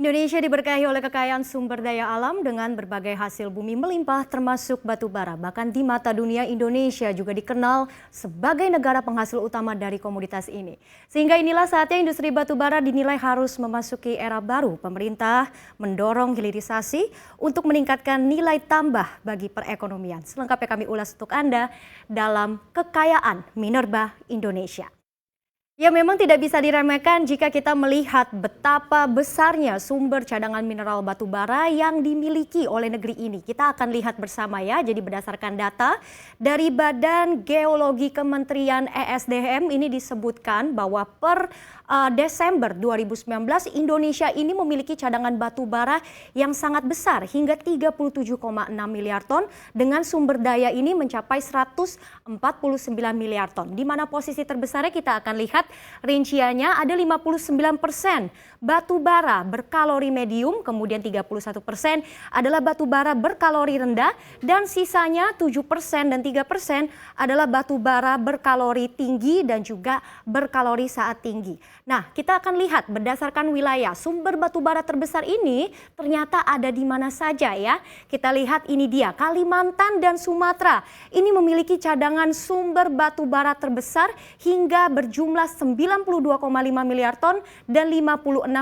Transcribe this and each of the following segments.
Indonesia diberkahi oleh kekayaan sumber daya alam dengan berbagai hasil bumi melimpah termasuk batu bara. Bahkan di mata dunia, Indonesia juga dikenal sebagai negara penghasil utama dari komoditas ini. Sehingga inilah saatnya industri batu bara dinilai harus memasuki era baru. Pemerintah mendorong hilirisasi untuk meningkatkan nilai tambah bagi perekonomian. Selengkapnya kami ulas untuk Anda dalam Kekayaan Minerba Indonesia. Ya, memang tidak bisa diremehkan jika kita melihat betapa besarnya sumber cadangan mineral batu bara yang dimiliki oleh negeri ini. Kita akan lihat bersama ya, jadi berdasarkan data dari Badan Geologi Kementerian ESDM ini disebutkan bahwa per Desember 2019 Indonesia ini memiliki cadangan batu bara yang sangat besar hingga 37,6 miliar ton dengan sumber daya ini mencapai 149 miliar ton. Di mana posisi terbesarnya kita akan lihat rinciannya ada 59% batu bara berkalori medium, kemudian 31% adalah batu bara berkalori rendah dan sisanya 7% dan 3% adalah batu bara berkalori tinggi dan juga berkalori saat tinggi. Nah, kita akan lihat berdasarkan wilayah sumber batu bara terbesar ini ternyata ada di mana saja ya. Kita lihat ini dia Kalimantan dan Sumatera. Ini memiliki cadangan sumber batu bara terbesar hingga berjumlah 92,5 miliar ton dan 56,1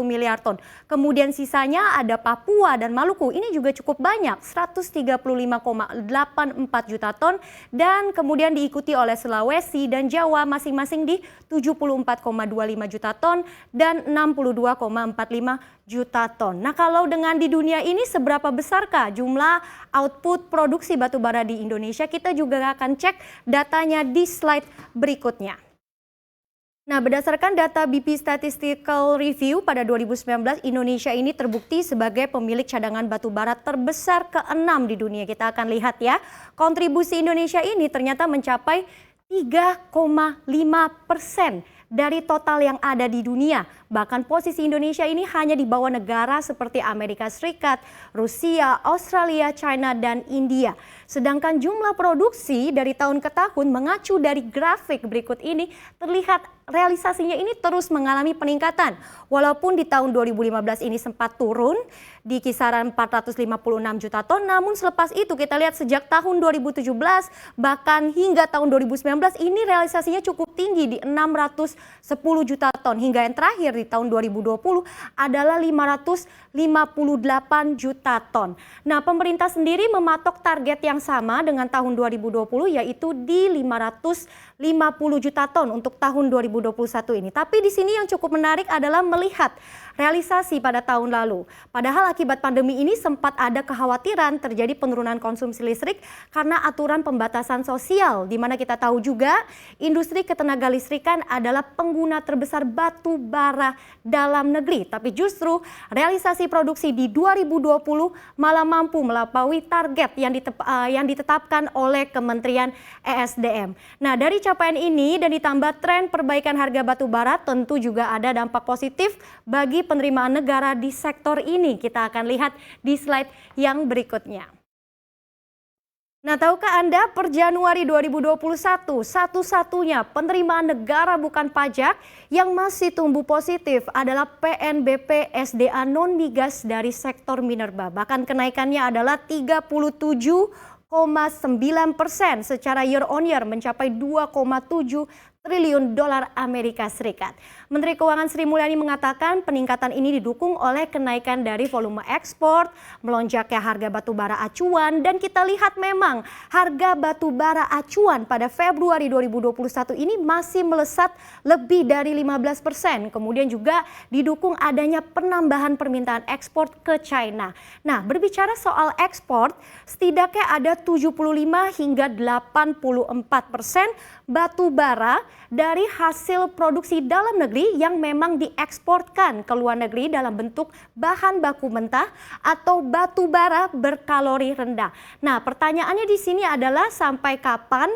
miliar ton. Kemudian sisanya ada Papua dan Maluku. Ini juga cukup banyak, 135,84 juta ton dan kemudian diikuti oleh Sulawesi dan Jawa masing-masing di 74,25 juta ton dan 62,45 juta ton. Nah, kalau dengan di dunia ini seberapa besarkah jumlah output produksi batu bara di Indonesia? Kita juga akan cek datanya di slide berikutnya. Nah, berdasarkan data BP Statistical Review pada 2019, Indonesia ini terbukti sebagai pemilik cadangan batu bara terbesar ke-6 di dunia. Kita akan lihat ya, kontribusi Indonesia ini ternyata mencapai 3,5% dari total yang ada di dunia. Bahkan posisi Indonesia ini hanya di bawah negara seperti Amerika Serikat, Rusia, Australia, China, dan India. Sedangkan jumlah produksi dari tahun ke tahun mengacu dari grafik berikut ini terlihat realisasinya ini terus mengalami peningkatan. Walaupun di tahun 2015 ini sempat turun di kisaran 456 juta ton, namun selepas itu kita lihat sejak tahun 2017 bahkan hingga tahun 2019 ini realisasinya cukup tinggi di 610 juta ton hingga yang terakhir di tahun 2020 adalah 558 juta ton. Nah, pemerintah sendiri mematok target yang sama dengan tahun 2020 yaitu di 550 juta ton untuk tahun 2021 ini. Tapi di sini yang cukup menarik adalah melihat realisasi pada tahun lalu. Padahal akibat pandemi ini sempat ada kekhawatiran terjadi penurunan konsumsi listrik karena aturan pembatasan sosial, di mana kita tahu juga industri ketenaga listrikan adalah pengguna terbesar batu bara dalam negeri. Tapi justru realisasi produksi di 2020 malah mampu melampaui target yang ditetapkan oleh Kementerian ESDM. Nah, dari capaian ini dan ditambah tren perbaikan harga batu bara, tentu juga ada dampak positif bagi penerimaan negara di sektor ini. Kita akan lihat di slide yang berikutnya. Nah, tahukah Anda per Januari 2021 satu-satunya penerimaan negara bukan pajak yang masih tumbuh positif adalah PNBP SDA non-migas dari sektor minerba. Bahkan kenaikannya adalah 37,9% secara year on year mencapai 2,7 triliun dolar Amerika Serikat. Menteri Keuangan Sri Mulyani mengatakan peningkatan ini didukung oleh kenaikan dari volume ekspor, melonjaknya harga batu bara acuan, dan kita lihat memang harga batu bara acuan pada Februari 2021 ini masih melesat lebih dari 15%. Kemudian juga didukung adanya penambahan permintaan ekspor ke China. Nah, berbicara soal ekspor, setidaknya ada 75 hingga 84% batu bara dari hasil produksi dalam negeri yang memang dieksporkan ke luar negeri dalam bentuk bahan baku mentah atau batu bara berkalori rendah. Nah, pertanyaannya di sini adalah sampai kapan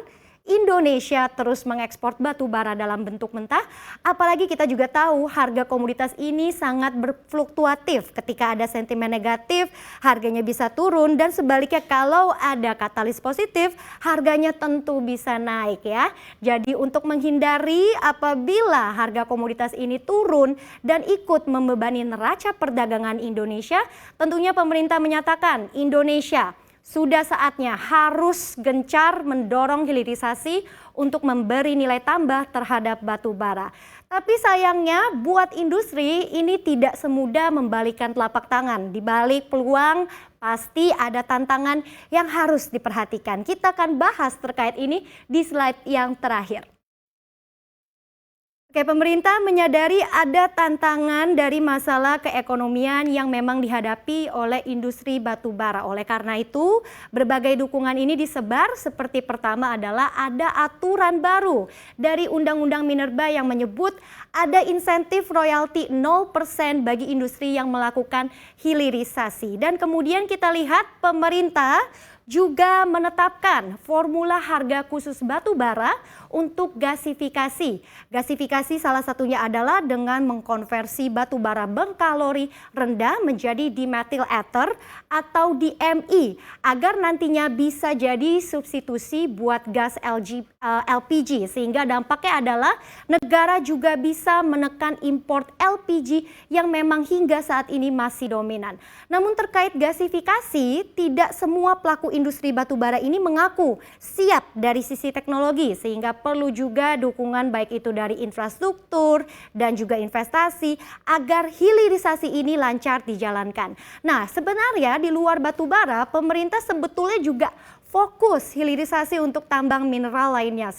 Indonesia terus mengekspor batu bara dalam bentuk mentah, apalagi kita juga tahu harga komoditas ini sangat berfluktuatif. Ketika ada sentimen negatif, harganya bisa turun, dan sebaliknya kalau ada katalis positif, harganya tentu bisa naik ya. Jadi untuk menghindari apabila harga komoditas ini turun dan ikut membebani neraca perdagangan Indonesia, tentunya pemerintah menyatakan Indonesia sudah saatnya harus gencar mendorong hilirisasi untuk memberi nilai tambah terhadap batu bara. Tapi sayangnya buat industri ini tidak semudah membalikan telapak tangan. Di balik peluang pasti ada tantangan yang harus diperhatikan. Kita akan bahas terkait ini di slide yang terakhir. Oke, pemerintah menyadari ada tantangan dari masalah keekonomian yang memang dihadapi oleh industri batu bara. Oleh karena itu, berbagai dukungan ini disebar seperti pertama adalah ada aturan baru dari Undang-Undang Minerba yang menyebut ada insentif royalti 0% bagi industri yang melakukan hilirisasi. Dan kemudian kita lihat pemerintah juga menetapkan formula harga khusus batu bara untuk gasifikasi. Gasifikasi salah satunya adalah dengan mengkonversi batu bara berkalori rendah menjadi dimethyl ether atau DME agar nantinya bisa jadi substitusi buat gas LPG, sehingga dampaknya adalah negara juga bisa menekan import LPG yang memang hingga saat ini masih dominan. Namun terkait gasifikasi, tidak semua pelaku industri batubara ini mengaku siap dari sisi teknologi, sehingga perlu juga dukungan baik itu dari infrastruktur dan juga investasi agar hilirisasi ini lancar dijalankan. Nah, sebenarnya di luar batubara, pemerintah sebetulnya juga fokus hilirisasi untuk tambang mineral lainnya.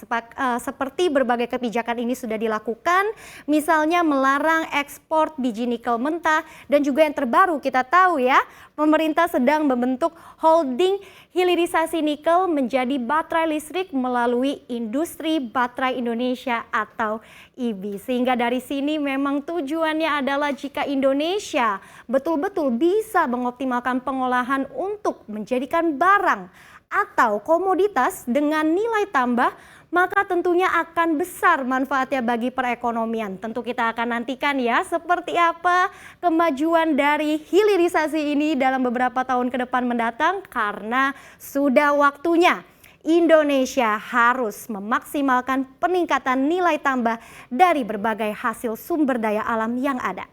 Seperti berbagai kebijakan ini sudah dilakukan, misalnya melarang ekspor biji nikel mentah, dan juga yang terbaru kita tahu ya, pemerintah sedang membentuk holding hilirisasi nikel menjadi baterai listrik melalui Industri Baterai Indonesia atau IBI. Sehingga dari sini memang tujuannya adalah jika Indonesia betul-betul bisa mengoptimalkan pengolahan untuk menjadikan barang atau komoditas dengan nilai tambah, maka tentunya akan besar manfaatnya bagi perekonomian. Tentu kita akan nantikan ya seperti apa kemajuan dari hilirisasi ini dalam beberapa tahun ke depan mendatang, karena sudah waktunya Indonesia harus memaksimalkan peningkatan nilai tambah dari berbagai hasil sumber daya alam yang ada.